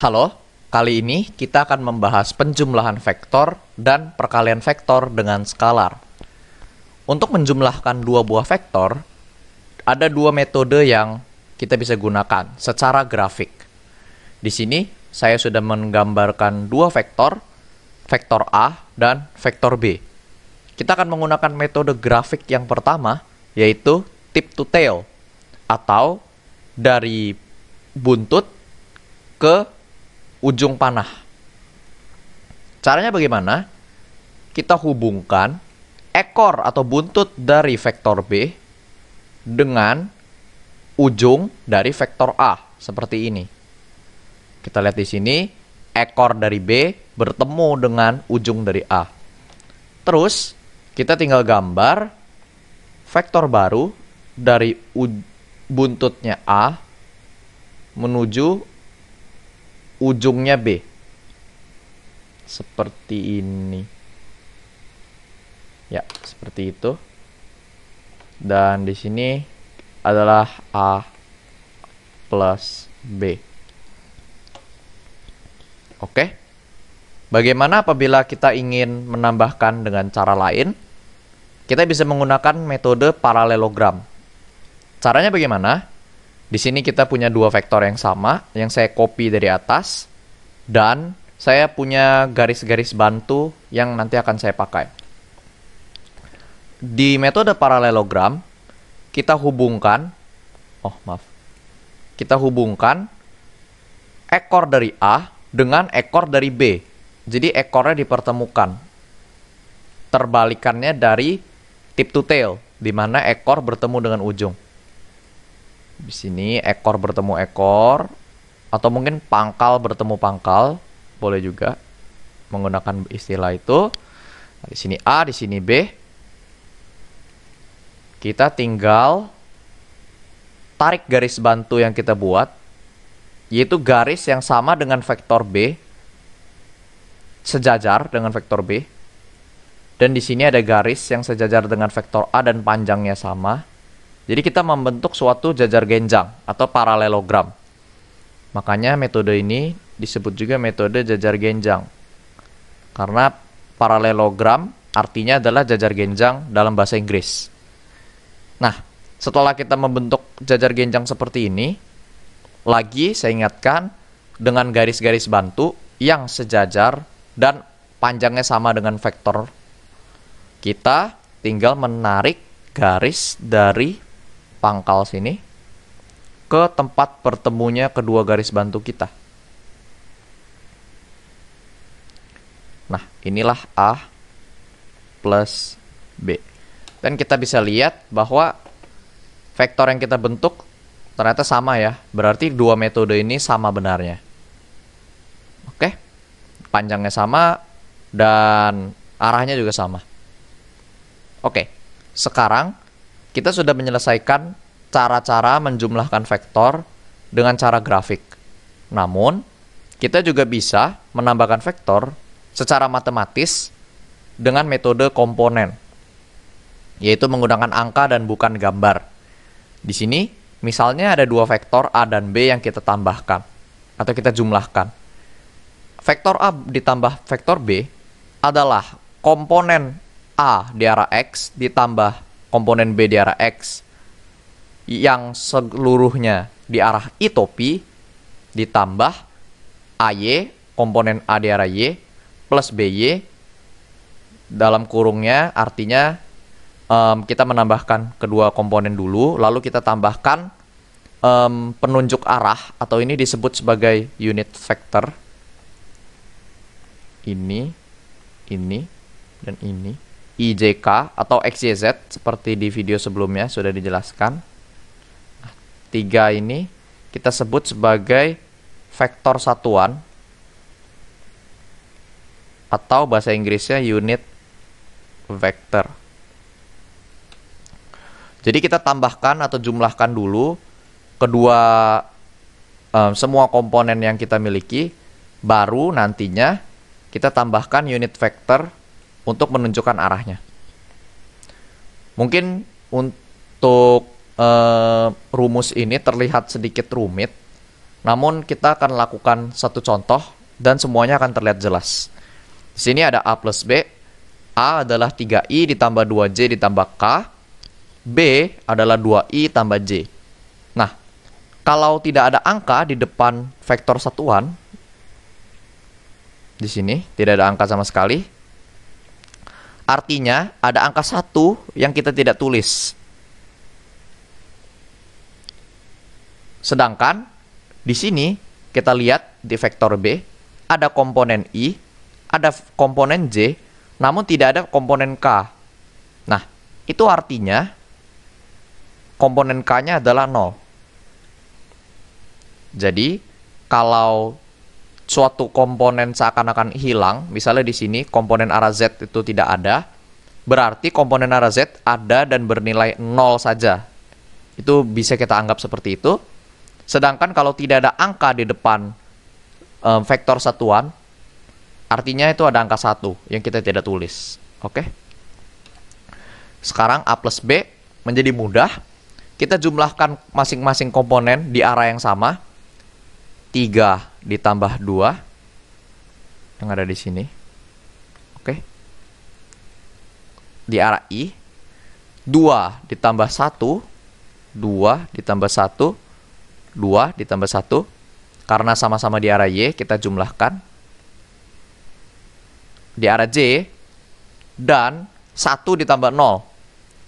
Halo, kali ini kita akan membahas penjumlahan vektor dan perkalian vektor dengan skalar. Untuk menjumlahkan dua buah vektor, ada dua metode yang kita bisa gunakan secara grafik. Di sini saya sudah menggambarkan dua vektor, vektor A dan vektor B. Kita akan menggunakan metode grafik yang pertama, yaitu tip to tail, atau dari buntut ke ujung panah. Caranya bagaimana? Kita hubungkan ekor atau buntut dari vektor B dengan ujung dari vektor A, seperti ini. Kita lihat di sini, ekor dari B bertemu dengan ujung dari A. Terus, kita tinggal gambar vektor baru dari buntutnya A menuju ujungnya B. Seperti ini. Ya, seperti itu. Dan di sini adalah A plus B. Oke. Bagaimana apabila kita ingin menambahkan dengan cara lain? Kita bisa menggunakan metode paralelogram. Caranya bagaimana? Di sini kita punya dua vektor yang sama, yang saya copy dari atas, dan saya punya garis-garis bantu yang nanti akan saya pakai. Di metode paralelogram, kita hubungkan ekor dari A dengan ekor dari B. Jadi ekornya dipertemukan. Terbalikannya dari tip to tail, di mana ekor bertemu dengan ujung. Di sini ekor bertemu ekor, atau mungkin pangkal bertemu pangkal, boleh juga menggunakan istilah itu. Nah, di sini A, di sini B. Kita tinggal tarik garis bantu yang kita buat, yaitu garis yang sama dengan vektor B, sejajar dengan vektor B. Dan di sini ada garis yang sejajar dengan vektor A dan panjangnya sama. Jadi kita membentuk suatu jajar genjang atau paralelogram. Makanya metode ini disebut juga metode jajar genjang. Karena paralelogram artinya adalah jajar genjang dalam bahasa Inggris. Nah, setelah kita membentuk jajar genjang seperti ini, lagi saya ingatkan dengan garis-garis bantu yang sejajar dan panjangnya sama dengan vektor. Kita tinggal menarik garis dari pangkal sini ke tempat pertemunya kedua garis bantu kita. Nah, inilah A plus B. Dan kita bisa lihat bahwa vektor yang kita bentuk ternyata sama ya. Berarti dua metode ini sama benarnya. Oke. Panjangnya sama dan arahnya juga sama. Oke. Sekarang kita sudah menyelesaikan cara-cara menjumlahkan vektor dengan cara grafik. Namun, kita juga bisa menambahkan vektor secara matematis dengan metode komponen, yaitu menggunakan angka dan bukan gambar. Di sini, misalnya ada dua vektor A dan B yang kita tambahkan, atau kita jumlahkan. Vektor A ditambah vektor B adalah komponen A di arah X ditambah komponen B di arah X yang seluruhnya di arah I topi ditambah AY, komponen A di arah Y, plus BY dalam kurungnya, artinya kita menambahkan kedua komponen dulu, lalu kita tambahkan penunjuk arah, atau ini disebut sebagai unit vector. Ini, dan ini. IJK atau XYZ seperti di video sebelumnya sudah dijelaskan. Nah, 3 ini kita sebut sebagai vektor satuan atau bahasa Inggrisnya unit vector. Jadi kita tambahkan atau jumlahkan dulu kedua semua komponen yang kita miliki, baru nantinya kita tambahkan unit vector untuk menunjukkan arahnya. Mungkin untuk rumus ini terlihat sedikit rumit, Namun kita akan lakukan satu contoh dan semuanya akan terlihat jelas. Di sini ada A plus B. A adalah 3I ditambah 2J ditambah K. B adalah 2I tambah J. Nah, kalau tidak ada angka di depan vektor satuan, di sini tidak ada angka sama sekali, artinya ada angka 1 yang kita tidak tulis. Sedangkan di sini kita lihat di vektor B ada komponen I, ada komponen J, namun tidak ada komponen K. Nah, itu artinya komponen K-nya adalah 0. Jadi, kalau suatu komponen seakan-akan hilang, misalnya di sini komponen arah Z itu tidak ada, berarti komponen arah Z ada dan bernilai 0 saja. Itu bisa kita anggap seperti itu. Sedangkan kalau tidak ada angka di depan vektor satuan, artinya itu ada angka 1 yang kita tidak tulis. Oke? Sekarang A plus B menjadi mudah. Kita jumlahkan masing-masing komponen di arah yang sama. 3 ditambah 2 yang ada di sini. Oke. Di arah I. 2 ditambah 1. 2 ditambah 1. 2 ditambah 1. Karena sama-sama di arah Y, kita jumlahkan. Di arah J. Dan 1 ditambah 0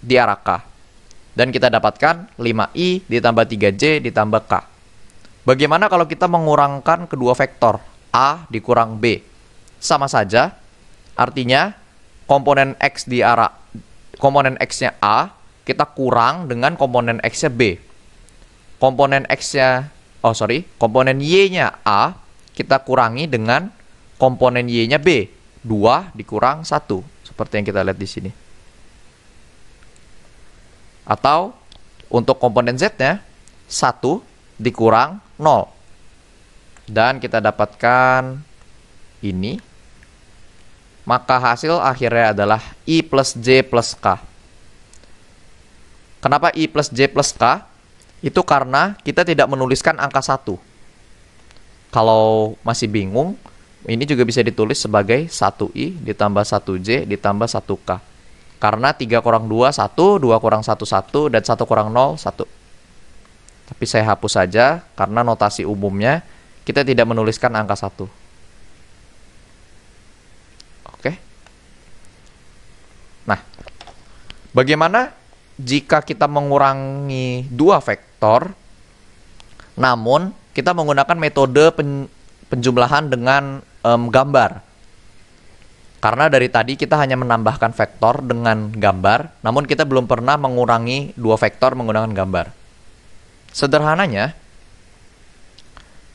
di arah K. Dan kita dapatkan 5I ditambah 3J ditambah K. Bagaimana kalau kita mengurangkan kedua vektor? A dikurang B. Sama saja. Artinya, komponen X di arah komponen X-nya A, kita kurang dengan komponen X-nya B. Komponen komponen Y-nya A, kita kurangi dengan komponen Y-nya B. 2 dikurang 1. Seperti yang kita lihat di sini. Atau, untuk komponen Z-nya, 1 dikurang 0. Dan kita dapatkan ini. Maka hasil akhirnya adalah I plus J plus K. Kenapa I plus J plus K? Itu karena kita tidak menuliskan angka 1. Kalau masih bingung, ini juga bisa ditulis sebagai 1I ditambah 1J ditambah 1K. Karena 3 kurang 2, 1, 2 kurang 1, 1, dan 1 kurang 0, 1. Tapi saya hapus saja, karena notasi umumnya kita tidak menuliskan angka 1. Oke. Nah, bagaimana jika kita mengurangi dua vektor, namun kita menggunakan metode penjumlahan dengan gambar? Karena dari tadi kita hanya menambahkan vektor dengan gambar, namun kita belum pernah mengurangi dua vektor menggunakan gambar. Sederhananya,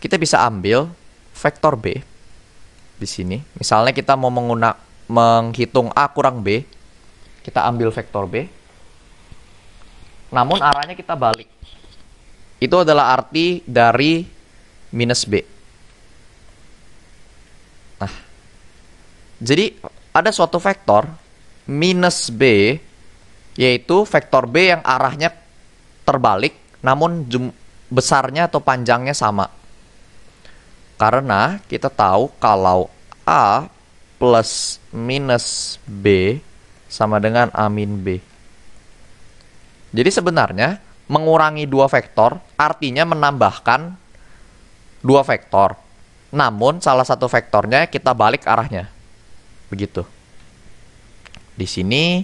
kita bisa ambil vektor B di sini. Misalnya kita mau menghitung A kurang B, kita ambil vektor B. Namun arahnya kita balik. Itu adalah arti dari minus B. Nah, jadi ada suatu vektor minus B, yaitu vektor B yang arahnya terbalik, namun besarnya atau panjangnya sama. Karena kita tahu kalau A plus minus B sama dengan A min B. Jadi sebenarnya mengurangi dua vektor artinya menambahkan dua vektor. Namun salah satu vektornya kita balik arahnya. Begitu. Di sini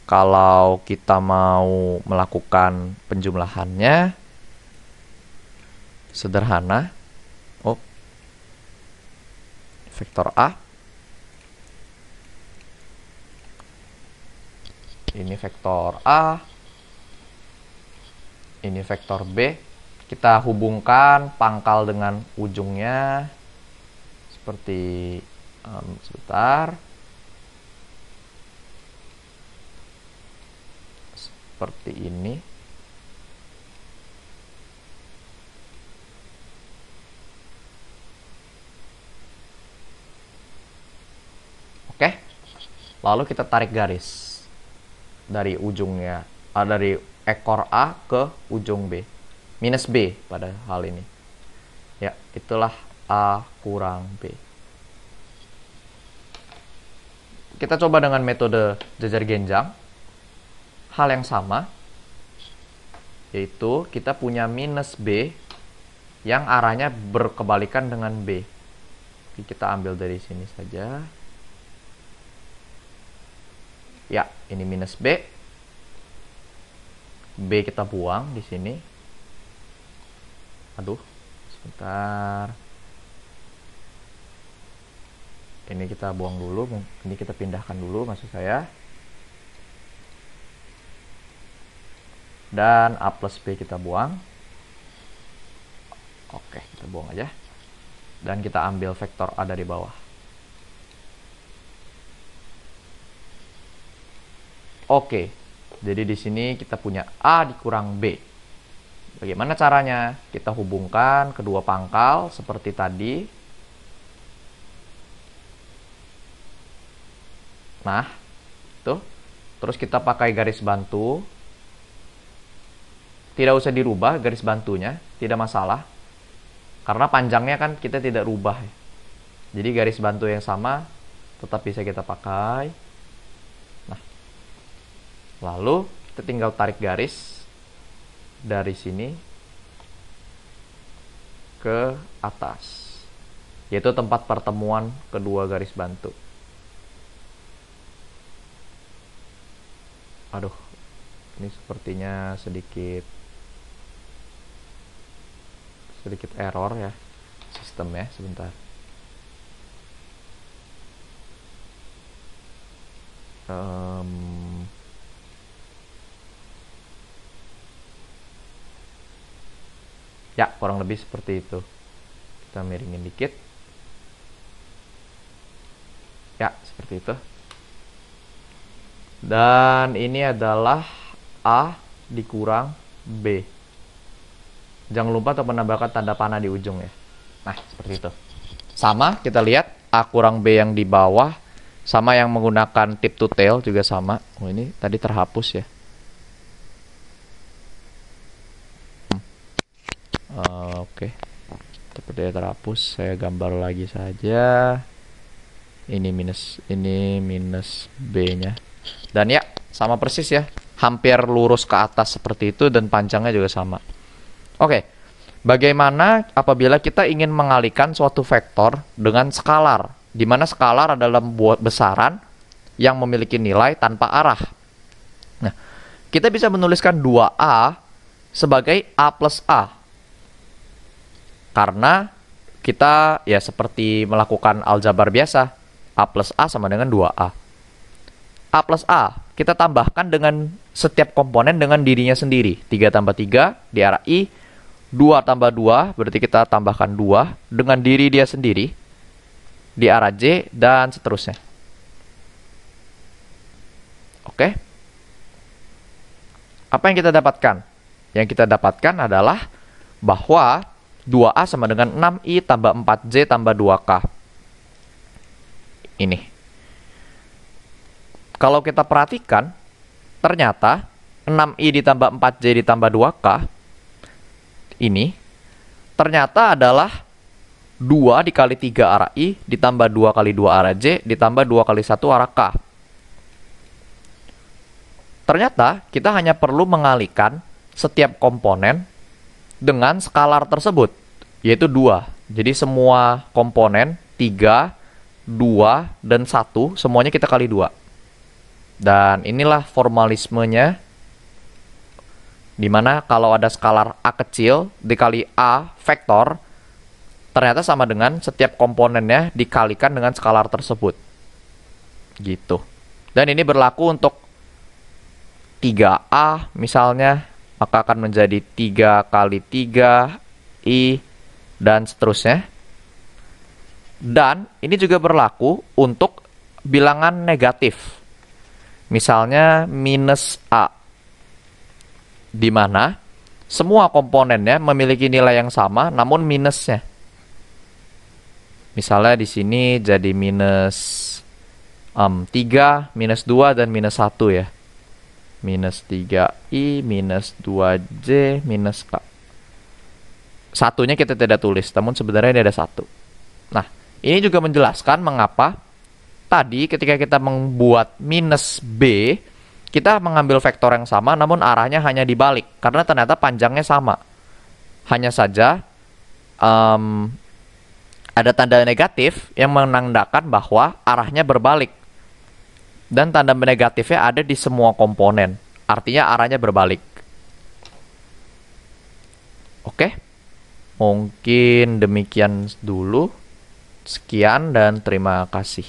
kalau kita mau melakukan penjumlahannya sederhana. Vektor A. Ini vektor A. Ini vektor B. Kita hubungkan pangkal dengan ujungnya. Seperti sebentar. Seperti ini. Oke. Lalu kita tarik garis dari ujungnya, dari ekor A ke ujung B. Minus B pada hal ini. Ya, itulah A kurang B. Kita coba dengan metode jajar genjang. Hal yang sama, yaitu kita punya minus B yang arahnya berkebalikan dengan B. Kita ambil dari sini saja. Ya, ini minus B. B kita buang di sini. Aduh, sebentar. Ini kita buang dulu, ini kita pindahkan dulu maksud saya. Dan A plus B kita buang. Oke, kita buang aja. Dan kita ambil vektor A dari bawah. Oke, jadi di sini kita punya A dikurang B. Bagaimana caranya? Kita hubungkan kedua pangkal seperti tadi. Nah, tuh. Terus kita pakai garis bantu. Tidak usah dirubah garis bantunya, tidak masalah. Karena panjangnya kan kita tidak rubah. Jadi garis bantu yang sama tetap bisa kita pakai. Nah, lalu kita tinggal tarik garis dari sini ke atas, yaitu tempat pertemuan kedua garis bantu. Aduh, ini sepertinya sedikit error ya sistemnya. Sebentar. Ya, kurang lebih seperti itu. Kita miringin dikit. Ya, seperti itu. Dan ini adalah A dikurang B. Jangan lupa untuk menambahkan tanda panah di ujung ya. Nah, seperti itu. Sama, kita lihat A kurang B yang di bawah. Sama yang menggunakan tip to tail juga sama. Oh, ini tadi terhapus ya. Oke. Sepertinya terhapus. Saya gambar lagi saja. Ini minus B-nya. Dan ya, sama persis ya. Hampir lurus ke atas seperti itu dan panjangnya juga sama. Oke. Bagaimana apabila kita ingin mengalihkan suatu vektor dengan skalar, di mana skalar adalah besaran yang memiliki nilai tanpa arah. Nah, kita bisa menuliskan 2A sebagai A plus A. Karena kita ya seperti melakukan aljabar biasa. A plus A sama dengan 2A. A plus A kita tambahkan dengan setiap komponen dengan dirinya sendiri. 3 tambah 3 di arah I. 2 tambah 2 berarti kita tambahkan 2 dengan diri dia sendiri di arah J dan seterusnya. Oke. Apa yang kita dapatkan? Yang kita dapatkan adalah bahwa 2A sama dengan 6I tambah 4J tambah 2K. Ini. Kalau kita perhatikan, ternyata 6I ditambah 4J ditambah 2K ini ternyata adalah 2 dikali 3 arah I ditambah 2 kali 2 arah J ditambah 2 kali 1 arah K. Ternyata kita hanya perlu mengalihkan setiap komponen dengan skalar tersebut, yaitu 2. Jadi semua komponen 3, 2, dan 1 semuanya kita kali 2. Dan inilah formalismenya, dimana kalau ada skalar A kecil dikali A vektor, ternyata sama dengan setiap komponennya dikalikan dengan skalar tersebut. Gitu. Dan ini berlaku untuk 3A misalnya, maka akan menjadi 3 kali 3 I dan seterusnya. Dan ini juga berlaku untuk bilangan negatif. Misalnya minus A, di mana semua komponennya memiliki nilai yang sama namun minusnya. Misalnya di sini jadi minus 3, minus 2, dan minus 1 ya. Minus 3I, minus 2J, minus K. satunya kita tidak tulis, namun sebenarnya ini ada 1. Nah, ini juga menjelaskan mengapa tadi ketika kita membuat minus B, kita mengambil vektor yang sama namun arahnya hanya dibalik, karena ternyata panjangnya sama. Hanya saja ada tanda negatif yang menandakan bahwa arahnya berbalik. Dan tanda negatifnya ada di semua komponen. Artinya arahnya berbalik. Oke? Mungkin demikian dulu. Sekian dan terima kasih.